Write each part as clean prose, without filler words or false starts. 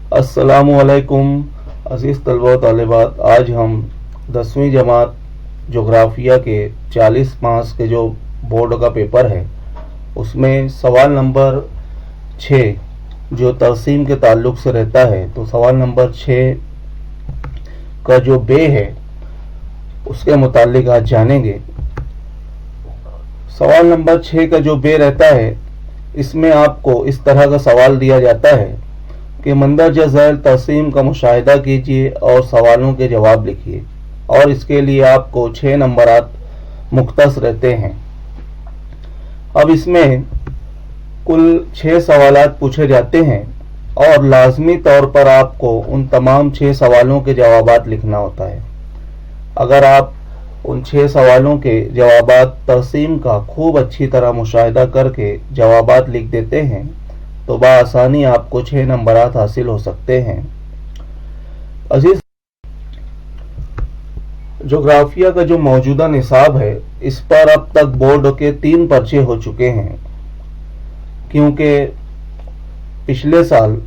अस्सलामुअलैकुम अज़ीज़ तलबा व तालिबात। आज हम 10वीं जमात जोग्राफिया के 40 मार्क्स के जो बोर्ड का पेपर है उसमें सवाल नंबर 6 जो तरसीम के ताल्लुक़ से रहता है, तो सवाल नंबर 6 का जो बे है उसके मुतालिक आज जानेंगे। सवाल नंबर 6 का जो बे रहता है, इसमें आपको इस तरह का सवाल दिया जाता है कि मंदरजा झैल तरसीम का मुशाहिदा कीजिए और सवालों के जवाब लिखिए, और इसके लिए आपको 6 नंबरात मुख्तस रहते हैं। अब इसमें कुल 6 सवालात पूछे जाते हैं और लाजमी तौर पर आपको उन तमाम 6 सवालों के जवाबात लिखना होता है। अगर आप उन 6 सवालों के जवाबात तरसीम का खूब अच्छी तरह मुशाहिदा करके जवाबात लिख देते हैं तो बआसानी आपको 6 नंबरात हासिल हो सकते हैं। अजीज, जोग्राफिया का जो मौजूदा निसाब है, इस पर अब तक बोर्ड के 3 पर्चे हो चुके हैं, क्योंकि पिछले साल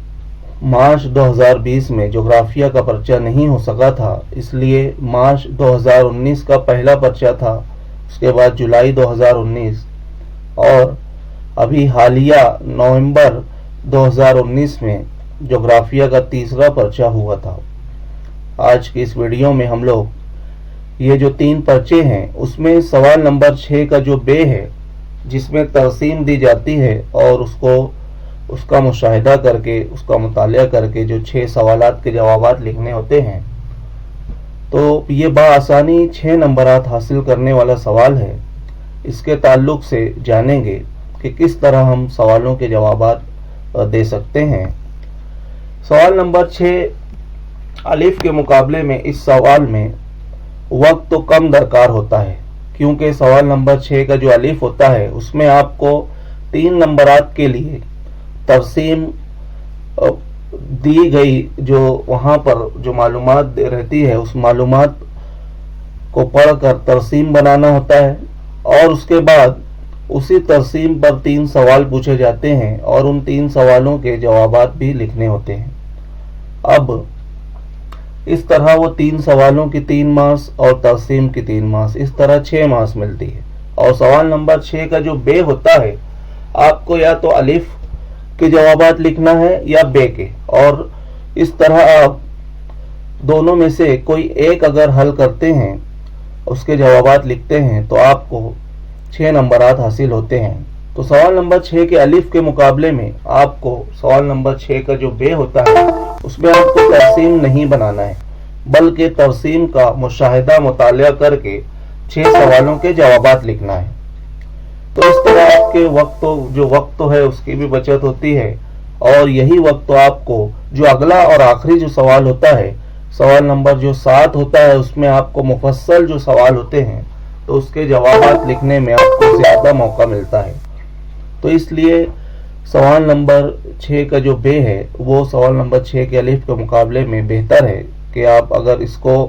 मार्च 2020 में जोग्राफिया का पर्चा नहीं हो सका था, इसलिए मार्च 2019 का पहला पर्चा था, उसके बाद जुलाई 2019 और अभी हालिया नवंबर 2019 में जोग्राफिया का तीसरा पर्चा हुआ था। आज की इस वीडियो में हम लोग ये जो 3 पर्चे हैं उसमें सवाल नंबर 6 का जो बे है, जिसमें तरसीम दी जाती है और उसका मुशाहिदा करके, उसका मुतालिया करके जो 6 सवालात के जवाबात लिखने होते हैं, तो ये बआसानी 6 नंबरात हासिल करने वाला सवाल है। इसके ताल्लुक से जानेंगे कि किस तरह हम सवालों के जवाबात दे सकते हैं। सवाल नंबर 6 अलिफ के मुकाबले में इस सवाल में वक्त तो कम दरकार होता है, क्योंकि सवाल नंबर 6 का जो अलिफ होता है उसमें आपको 3 नंबरात के लिए तरसीम दी गई, जो वहाँ पर जो मालूमात रहती है उस मालूमात को पढ़कर तरसीम बनाना होता है, और उसके बाद उसी तरसीम पर 3 सवाल पूछे जाते हैं और उन 3 सवालों के जवाबात भी लिखने होते हैं। अब इस तरह वो 3 सवालों की 3 मार्क्स और तरसीम की 3 मार्क्स, इस तरह 6 मार्क्स मिलती है। और सवाल नंबर 6 का जो बे होता है, आपको या तो अलिफ के जवाबात लिखना है या बे के, और इस तरह आप दोनों में से कोई एक अगर हल करते हैं, उसके जवाबात लिखते हैं, तो आपको 6 नंबरात हासिल होते हैं। तो सवाल नंबर 6 के अलिफ के मुकाबले में आपको सवाल नंबर 6 का जो बे होता है उसमें आपको तरसीम नहीं बनाना है, बल्कि तरसीम का मुशाहिदा मुतालिया करके 6 सवालों के जवाबात लिखना है। तो इस तरह आपके वक्त है उसकी भी बचत होती है, और यही वक्त आपको जो अगला और आखिरी जो सवाल होता है, सवाल नंबर जो 7 होता है, उसमें आपको मुफस्सल जो सवाल होते हैं तो उसके जवाबात लिखने में आपको ज़्यादा मौका मिलता है। तो इसलिए सवाल नंबर 6 का जो बे है वो सवाल नंबर 6 के अलिफ के मुकाबले में बेहतर है कि आप अगर इसको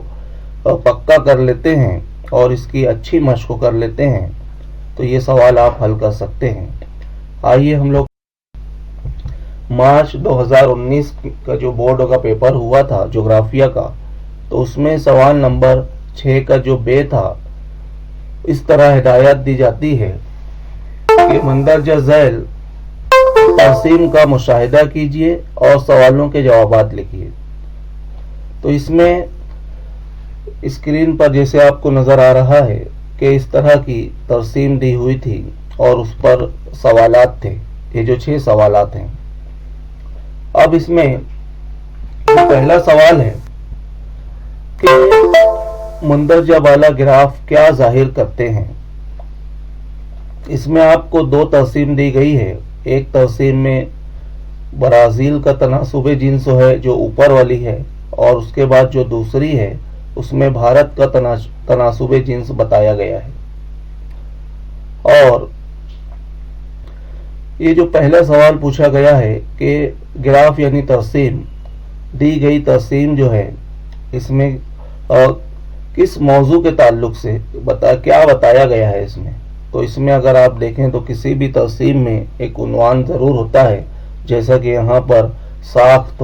पक्का कर लेते हैं और इसकी अच्छी मशक कर लेते हैं तो ये सवाल आप हल कर सकते हैं। आइए हम लोग मार्च 2019 का जो बोर्ड का पेपर हुआ था जोग्राफिया का, तो उसमें सवाल नंबर 6 का जो बे था, इस तरह हिदायत दी जाती है कि मंदरजा झैल तरसीम का मुशाहिदा कीजिए और सवालों के जवाबात लिखिए। तो इसमें स्क्रीन पर जैसे आपको नजर आ रहा है कि इस तरह की तरसीम दी हुई थी और उस पर सवालात थे, ये जो 6 सवालात हैं। अब इसमें पहला सवाल है कि मंदरजा वाला ग्राफ क्या जाहिर करते हैं। इसमें आपको 2 तरसीम दी गई है। एक तरसीम में ब्राज़ील का तनासुबे जिन्स है जो ऊपर वाली है, और उसके बाद जो दूसरी है उसमें भारत का तनासुबे जिन्स बताया गया है। और ये जो पहला सवाल पूछा गया है कि ग्राफ यानी तरसीम, दी गई तरसीम जो है इसमें किस मौजू के ताल्लुक से क्या बताया गया है इसमें। तो इसमें अगर आप देखें तो किसी भी तरसीम में एक उन्वान ज़रूर होता है, जैसा कि यहाँ पर साख्त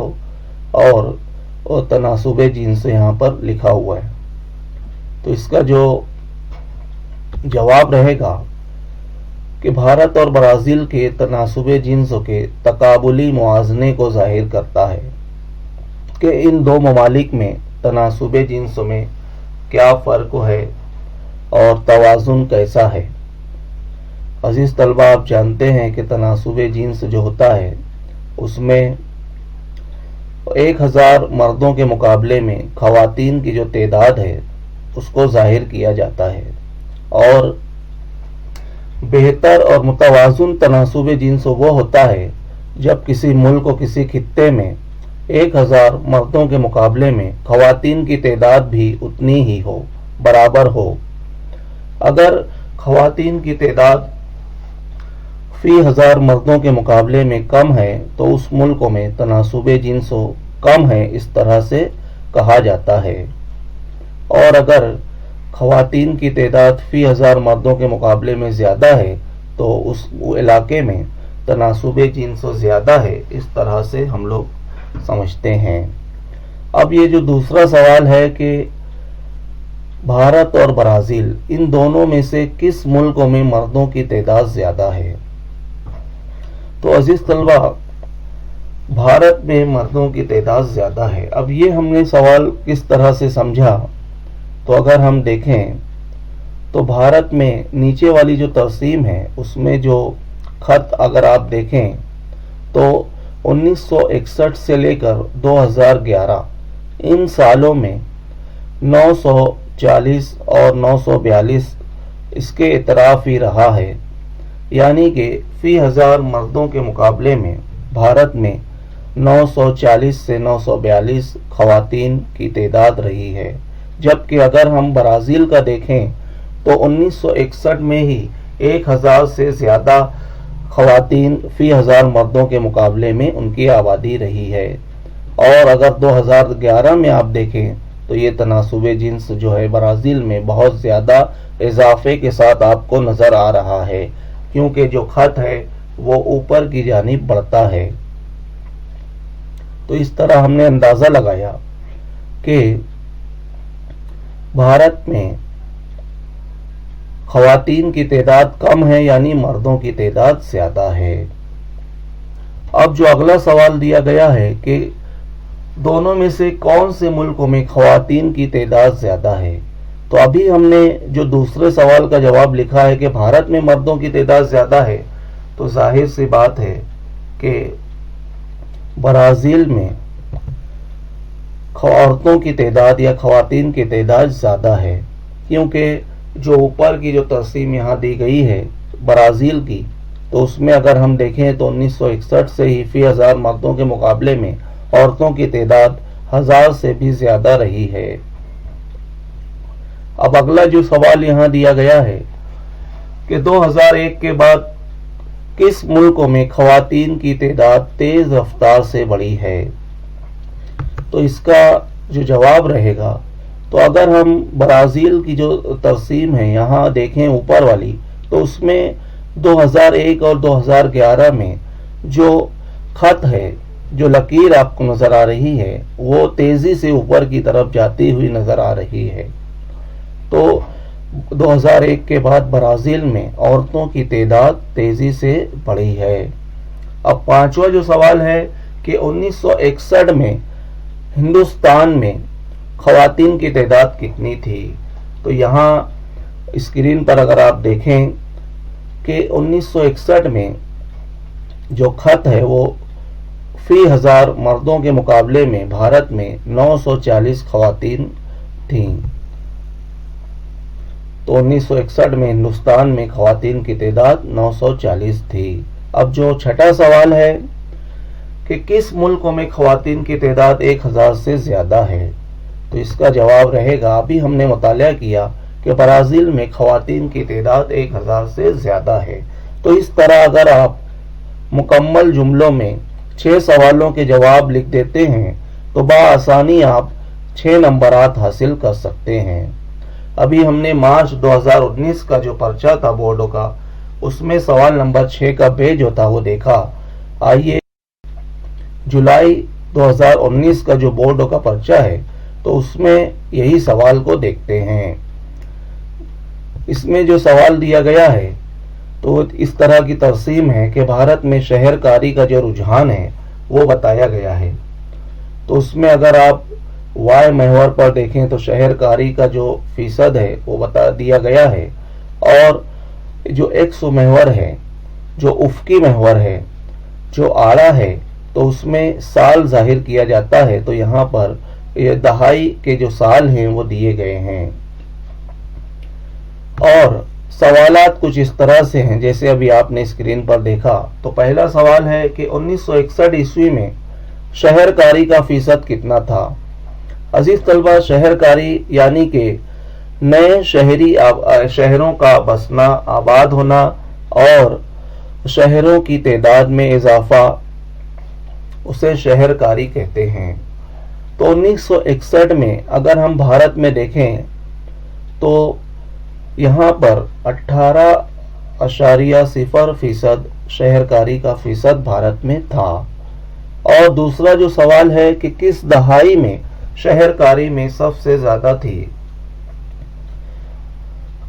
और तनासुब जिन्स यहाँ पर लिखा हुआ है। तो इसका जो जवाब रहेगा कि भारत और ब्राज़ील के तनासुब जिन्सों के तकाबुली मुआज़ने को ज़ाहिर करता है कि इन दो ममालिक में तनासुब जिन्सों में क्या फ़र्क है और तवाज़ुन कैसा है। अजीज़ तलबा, आप जानते हैं कि तनासुब जिन्स जो होता है उसमें 1000 मर्दों के मुकाबले में ख़वातीन की जो तादाद है उसको ज़ाहिर किया जाता है, और बेहतर और मुतवाज़ुन तनासुब जिन्स वो होता है जब किसी मुल्क और किसी खित्ते में 1000 मर्दों के मुकाबले में ख़वातीन की तादाद भी उतनी ही हो, बराबर हो। अगर ख़वातीन की तादाद फी 1000 मर्दों के मुकाबले में कम है तो उस मुल्क में तनासुब जिन्सों कम है, इस तरह से कहा जाता है। और अगर ख़वातीन की तादाद फी 1000 मर्दों के मुकाबले में ज़्यादा है तो उस इलाके में तनासुब जिन्सों ज़्यादा है, इस तरह से हम लोग समझते हैं। अब ये जो दूसरा सवाल है कि भारत और ब्राज़ील इन दोनों में से किस मुल्क में मर्दों की तादाद ज़्यादा है। तो अजीज़ तलबा, भारत में मर्दों की तादाद ज़्यादा है। अब ये हमने सवाल किस तरह से समझा, तो अगर हम देखें तो भारत में नीचे वाली जो तक़सीम है उसमें जो खत अगर आप देखें तो 1961 से लेकर 2011 इन सालों में 940 और 942 इसके इतराफ़ ही रहा है, यानी कि फी 1000 मर्दों के मुकाबले में भारत में 940 से 942 ख़वातीन की तादाद रही है। जबकि अगर हम ब्राज़ील का देखें तो 1961 में ही 1000 से ज़्यादा ख़वातीन फी 1000 मर्दों के मुकाबले में उनकी आबादी रही है। और अगर 2011 में आप देखें तो ये तनासुब जिन्स जो है ब्राज़ील में बहुत ज़्यादा इजाफे के साथ आपको नज़र आ रहा है, क्योंकि जो खत है वो ऊपर की जानिब बढ़ता है। तो इस तरह हमने अंदाज़ा लगाया कि भारत में ख़वातीन की तादाद कम है, यानी मर्दों की तादाद ज़्यादा है। अब जो अगला सवाल दिया गया है कि दोनों में से कौन से मुल्कों में ख़वातीन की तादाद ज़्यादा है, तो अभी हमने जो दूसरे सवाल का जवाब लिखा है कि भारत में मर्दों की तादाद ज़्यादा है, तो जाहिर सी बात है कि ब्राज़ील में औरतों की तादाद या ख़वातीन की तादाद ज़्यादा है, क्योंकि जो ऊपर की जो तक़सीम यहाँ दी गई है ब्राज़ील की, तो उसमें अगर हम देखें तो 1961 से ही फी 1000 मर्दों के मुकाबले में औरतों की तादाद 1000 से भी ज़्यादा रही है। अब अगला जो सवाल यहाँ दिया गया है कि 2001 के बाद किस मुल्कों में ख़वातीन की तादाद तेज़ रफ्तार से बढ़ी है। तो इसका जो जवाब रहेगा, तो अगर हम ब्राज़ील की जो तक़सीम है यहाँ देखें ऊपर वाली, तो उसमें 2001 और 2011 में जो खत है, जो लकीर आपको नज़र आ रही है, वो तेज़ी से ऊपर की तरफ जाती हुई नज़र आ रही है। तो 2001 के बाद ब्राज़ील में औरतों की तादाद तेज़ी से बढ़ी है। अब पांचवा जो सवाल है कि 1961 में हिंदुस्तान में ख़वातीन की तादाद कितनी थी। तो यहाँ स्क्रीन पर अगर आप देखें कि 1961 में जो खत है वो फी 1000 मर्दों के मुकाबले में भारत में 940 ख़वातीन थीं। तो 1961 में हिंदुस्तान में ख़वातीन की तादाद 940 थी। अब जो छठा सवाल है कि किस मुल्कों में ख़वातीन की तादाद 1000 से ज़्यादा है, तो इसका जवाब रहेगा, अभी हमने मुताला किया कि ब्राज़ील में ख़वातीन की तादाद 1000 से ज़्यादा है। तो इस तरह अगर आप मुकम्मल जुमलों में 6 सवालों के जवाब लिख देते हैं तो बआसानी आप 6 नंबरात हासिल कर सकते हैं। अभी हमने मार्च 2019 का जो पर्चा था बोर्डों का, उसमें सवाल नंबर 6 का बे जो था वो देखा। आइए जुलाई 2019 का जो बोर्ड का पर्चा है तो उसमें यही सवाल को देखते हैं। इसमें जो सवाल दिया गया है तो इस तरह की तरसीम है कि भारत में शहरकारी का जो रुझान है वो बताया गया है। तो उसमें अगर आप वाय महवर पर देखें तो शहरकारी का जो फीसद है वो बता दिया गया है, और जो एक्स महवर है, जो उफ़क़ी महवर है, जो आड़ा है, तो उसमें साल जाहिर किया जाता है। तो यहाँ पर ये दहाई के जो साल हैं वो दिए गए हैं। और सवालात कुछ इस तरह से हैं जैसे अभी आपने स्क्रीन पर देखा। तो पहला सवाल है कि 1961 ईस्वी में शहरकारी का फीसद कितना था। अजीज तलबा, शहरकारी यानी कि नए शहरों का बसना, आबाद होना और शहरों की तादाद में इजाफा, उसे शहरकारी कहते हैं। तो 1961 में अगर हम भारत में देखें तो यहाँ पर 18.0% शहरकारी का फीसद भारत में था। और दूसरा जो सवाल है कि किस दहाई में शहरकारी में सबसे ज्यादा थी।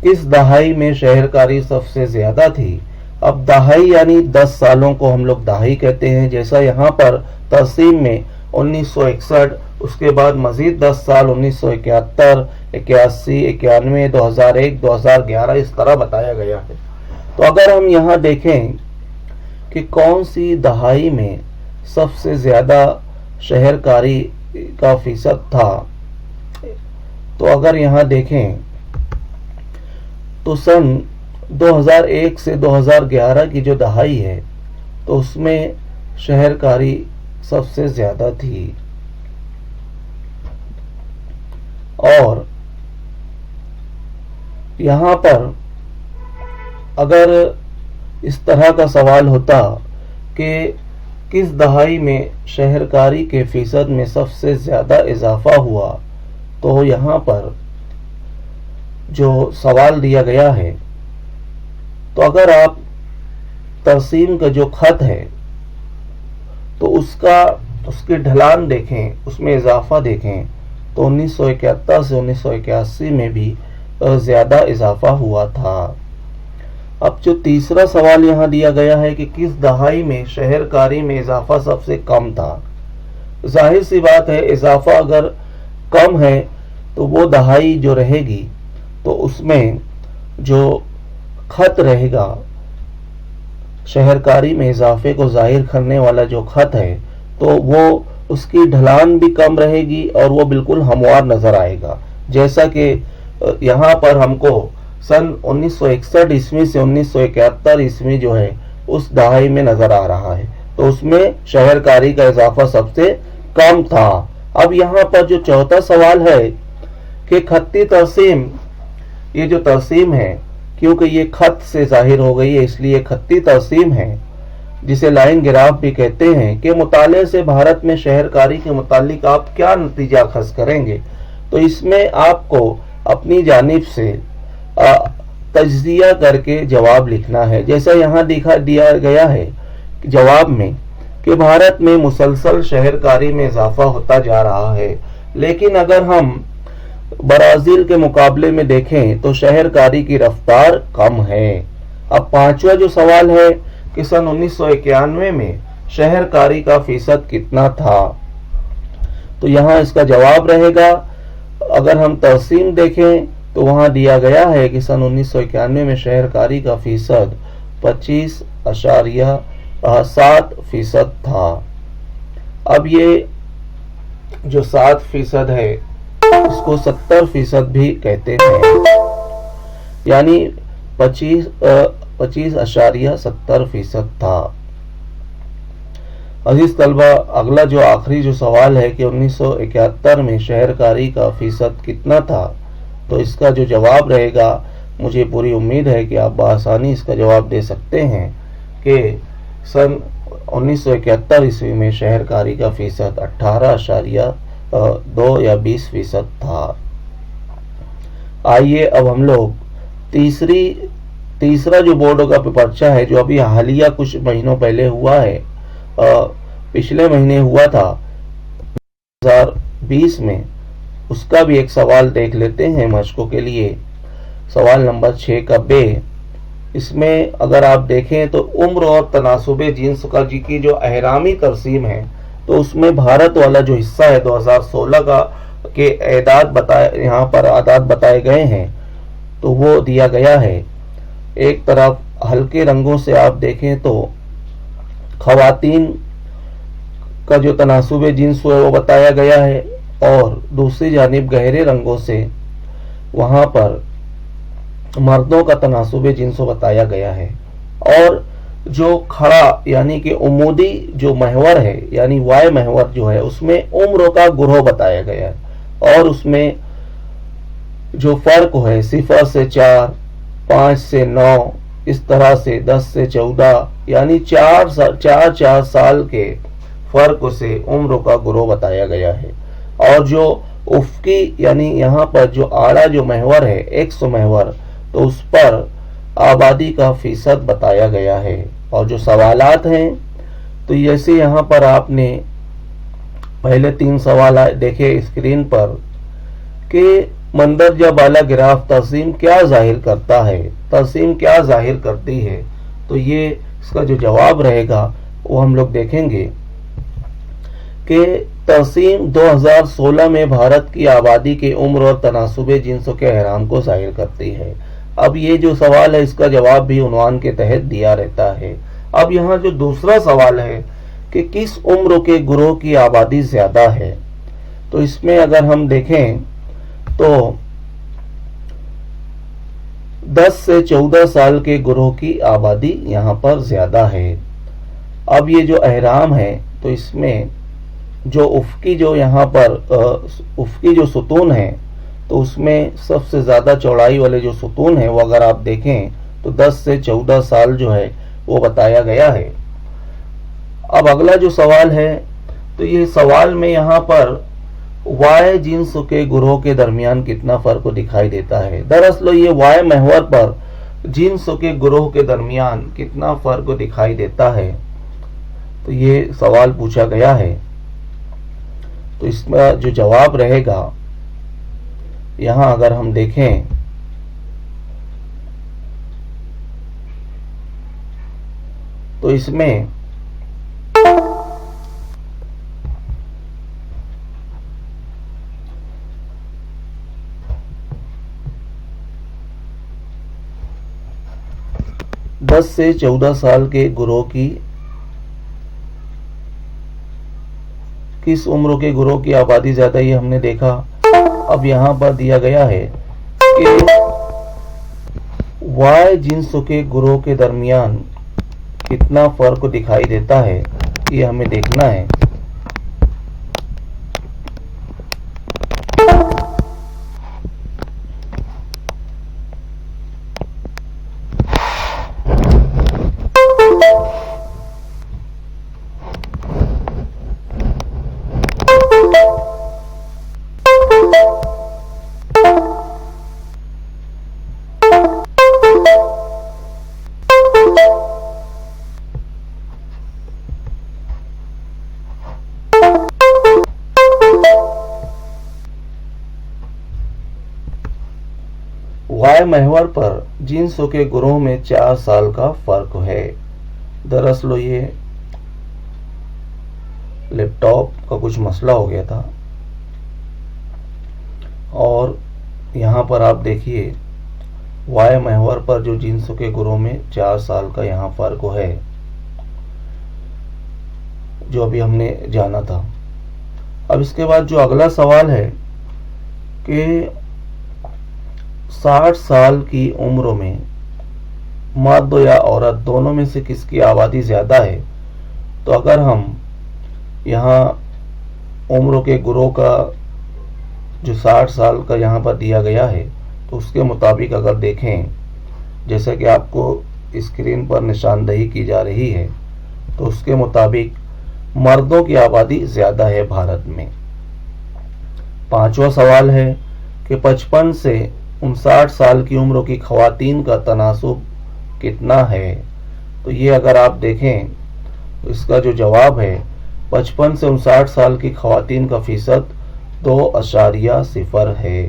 किस दहाई में शहरकारी सबसे ज्यादा थी। अब दहाई यानी 10 सालों को हम लोग दहाई कहते हैं। जैसा यहाँ पर तरसीम में 1961, उसके बाद मजीद 10 साल 1971, 81, 91, 2001, 2011 इस तरह बताया गया है। तो अगर हम यहाँ देखें कि कौन सी दहाई में सबसे ज्यादा शहरकारी का फीसद था, तो अगर यहाँ देखें तो सन 2001 से 2011 की जो दहाई है तो उसमें शहरकारी सबसे ज्यादा थी। और यहाँ पर अगर इस तरह का सवाल होता कि किस दहाई में शहरकारी के फीसद में सबसे ज्यादा इजाफा हुआ, तो यहाँ पर जो सवाल दिया गया है, तो अगर आप तरसीम का जो खत है तो उसकी ढलान देखें, उसमें इजाफा देखें, तो 1971 से 1981 में भी ज्यादा इजाफा हुआ था। अब जो तीसरा सवाल यहाँ दिया गया है कि किस दहाई में शहरकारी में इजाफा सबसे कम था। जाहिर सी बात है, इजाफा अगर कम है तो वो दहाई जो रहेगी तो उसमें जो खत रहेगा, शहरकारी में इजाफे को जाहिर करने वाला जो खत है, तो वो उसकी ढलान भी कम रहेगी और वो बिल्कुल हमवार नजर आएगा। जैसा कि यहाँ पर हमको सन 1961 ईस्वी से 1971 ईस्वी जो है उस दहाई में नजर आ रहा है, तो उसमें शहरकारी का इजाफा सबसे कम था। अब यहाँ पर जो चौथा सवाल है कि खत्ती तरसीम, ये जो तरसीम है, क्योंकि ये खत से जाहिर हो गई है इसलिए खत्ती तरसीम है, जिसे लाइन ग्राफ भी कहते हैं, कि मुताले से भारत में शहरकारी के मुतालिक आप क्या नतीजा अखज़ करेंगे। तो इसमें आपको अपनी जानिब से तज्जिया करके जवाब लिखना है। जैसा यहाँ दिया गया है जवाब में कि भारत में मुसलसल शहरकारी में इजाफा होता जा रहा है, लेकिन अगर हम ब्राजील के मुकाबले में देखें तो शहरकारी की रफ्तार कम है। अब पांचवा जो सवाल है कि सन 1991 में शहरकारी का फीसद कितना था, तो यहाँ इसका जवाब रहेगा, अगर हम तरसीम देखें तो वहां दिया गया है कि सन 1991 में शहरकारी का फीसद 25.7% था। अब ये जो 7% है इसको 70% भी कहते हैं, यानी 25.70% था। अजीज तलबा, अगला जो आखिरी जो सवाल है कि 1971 में शहरकारी का फीसद कितना था, तो इसका जो जवाब रहेगा, मुझे पूरी उम्मीद है कि आप बआसानी इसका जवाब दे सकते हैं कि सन 1971 ईस्वी में शहरकारी का फीसद 18.2 या 20% था। आइए अब हम लोग तीसरा जो बोर्ड का पर्चा है, जो अभी हालिया कुछ महीनों पहले हुआ है, पिछले महीने हुआ था, 2020 में, उसका भी एक सवाल देख लेते हैं मशकों के लिए। सवाल नंबर 6 का बे। इसमें अगर आप देखें तो उम्र और तनासुबे जिन्स का जी की जो अहरामी तरसीम है, तो उसमें भारत वाला जो हिस्सा है 2016 का के यहाँ पर आदाद बताए गए हैं, तो वो दिया गया है। एक तरफ हल्के रंगों से आप देखें तो खवातीन का जो तनासुबे जिन्स है वो बताया गया है, और दूसरी जानिब गहरे रंगों से वहां पर मर्दों का तनासुबे जिन्स बताया गया है। और जो खड़ा यानी कि उमूदी जो महवर है, यानी वाय महवर जो है, उसमें उम्र का गुरोह बताया गया है, और उसमें जो फर्क है 0 से 4, 5 से 9, इस तरह से 10 से 14, यानी 4 साल के फर्क से उम्र का गुरोह बताया गया है। और जो उफ्की यानी यहाँ पर जो आड़ा जो महवर है, एक्स महवर, तो उस पर आबादी का फीसद बताया गया है। और जो सवालात हैं, तो जैसे यहाँ पर आपने पहले 3 सवाल देखे स्क्रीन पर कि मंदरजा बाला गिराफ तरसीम क्या जाहिर करता है, तरसीम क्या जाहिर करती है, तो ये इसका जो जवाब रहेगा वो हम लोग देखेंगे कि तरसीम 2016 में भारत की आबादी के उम्र और तनासुबे जिन्सों के अहराम को जाहिर करती है। अब ये जो सवाल है इसका जवाब भी उन्वान के तहत दिया रहता है। अब यहाँ जो दूसरा सवाल है कि किस उम्र के गुरोह की आबादी ज्यादा है, तो इसमें अगर हम देखें तो 10 से 14 साल के गुरोह की आबादी यहाँ पर ज्यादा है। अब ये जो अहराम है, तो इसमें जो उफ्की जो यहाँ पर उफ्की जो सुतून है, तो उसमें सबसे ज्यादा चौड़ाई वाले जो सुतून है वो अगर आप देखें तो 10 से 14 साल जो है वो बताया गया है। अब अगला जो सवाल है, तो ये सवाल में यहाँ पर वाय जिन्स के गुरोह के दरमियान कितना फर्क दिखाई देता है। दरअसल ये वाय महवर पर जिन्स के गुरोह के दरमियान कितना फर्क दिखाई देता है, तो ये सवाल पूछा गया है। तो इसमें जो जवाब रहेगा, यहां अगर हम देखें तो इसमें दस से 14 साल के गुरोह की किस उम्र के गुरोह की आबादी ज्यादा, ये हमने देखा। अब यहां पर दिया गया है कि वाय जिन्स के गुरोह के दरमियान कितना फर्क दिखाई देता है, ये हमें देखना है। वाय महवर पर जिन्सों के गुरोह में 4 साल का फर्क है। दरअसल ये लैपटॉप का कुछ मसला हो गया था, और यहाँ पर आप देखिए वाय महवर पर जो जिन्सों के गुरोह में 4 साल का यहाँ फर्क है, जो अभी हमने जाना था। अब इसके बाद जो अगला सवाल है कि 60 साल की उम्र में मर्द या औरत दोनों में से किसकी आबादी ज्यादा है, तो अगर हम यहाँ उम्र के गुरोह का जो 60 साल का यहाँ पर दिया गया है, तो उसके मुताबिक अगर देखें, जैसा कि आपको स्क्रीन पर निशानदही की जा रही है, तो उसके मुताबिक मर्दों की आबादी ज्यादा है भारत में। 5वां सवाल है कि 55 से 59 साल की उम्र की खवातीन का तनासुब कितना है, तो ये अगर आप देखें तो इसका जो जवाब है 55 से 59 साल की खवातीन का फीसद 2.0 है।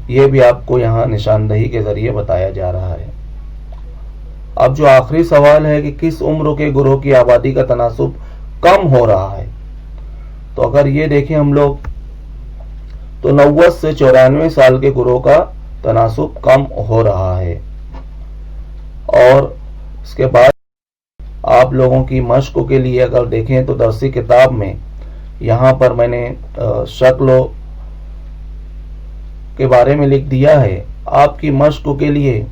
ये भी आपको यहाँ निशानदही के जरिए बताया जा रहा है। अब जो आखिरी सवाल है कि किस उम्र के ग्रोह की आबादी का तनासुब कम हो रहा है, तो अगर ये देखें हम लोग तो 90 से 94 साल के ग्रोह का तनासुब कम हो रहा है। और इसके बाद आप लोगों की मश्क के लिए अगर देखें तो दरसी किताब में यहाँ पर मैंने शक्ल के बारे में लिख दिया है। आपकी मश्क के लिए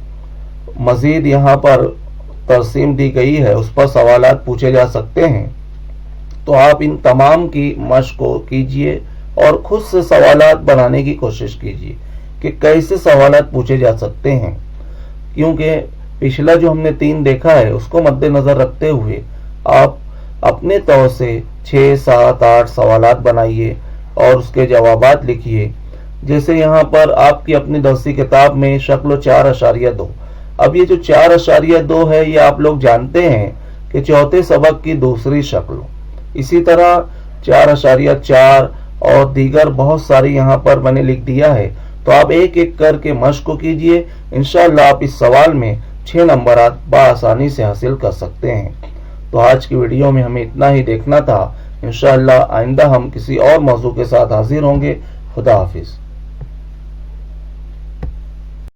मजीद यहाँ पर तरसीम दी गई है, उस पर सवालात पूछे जा सकते हैं। तो आप इन तमाम की मश्क कीजिए और खुद से सवालात बनाने की कोशिश कीजिए कि कैसे सवालात पूछे जा सकते हैं, क्योंकि पिछला जो हमने 3 देखा है उसको मद्देनजर रखते हुए आप अपने तौर से 6, 7, 8 सवालात बनाइए और उसके जवाबात लिखिए। जैसे यहाँ पर आपकी अपनी दरसी किताब में शक्ल 4.2। अब ये जो 4.2 है ये आप लोग जानते हैं कि चौथे सबक की दूसरी शक्ल। इसी तरह 4.4 और दीगर बहुत सारी यहाँ पर मैंने लिख दिया है। तो आप एक एक करके मश्क कीजिए, इंशाअल्लाह आप इस सवाल में 6 नंबर बआसानी से हासिल कर सकते हैं। तो आज की वीडियो में हमें इतना ही देखना था। इंशाअल्लाह आइंदा हम किसी और मौजू के साथ हाजिर होंगे। खुदा हाफिज।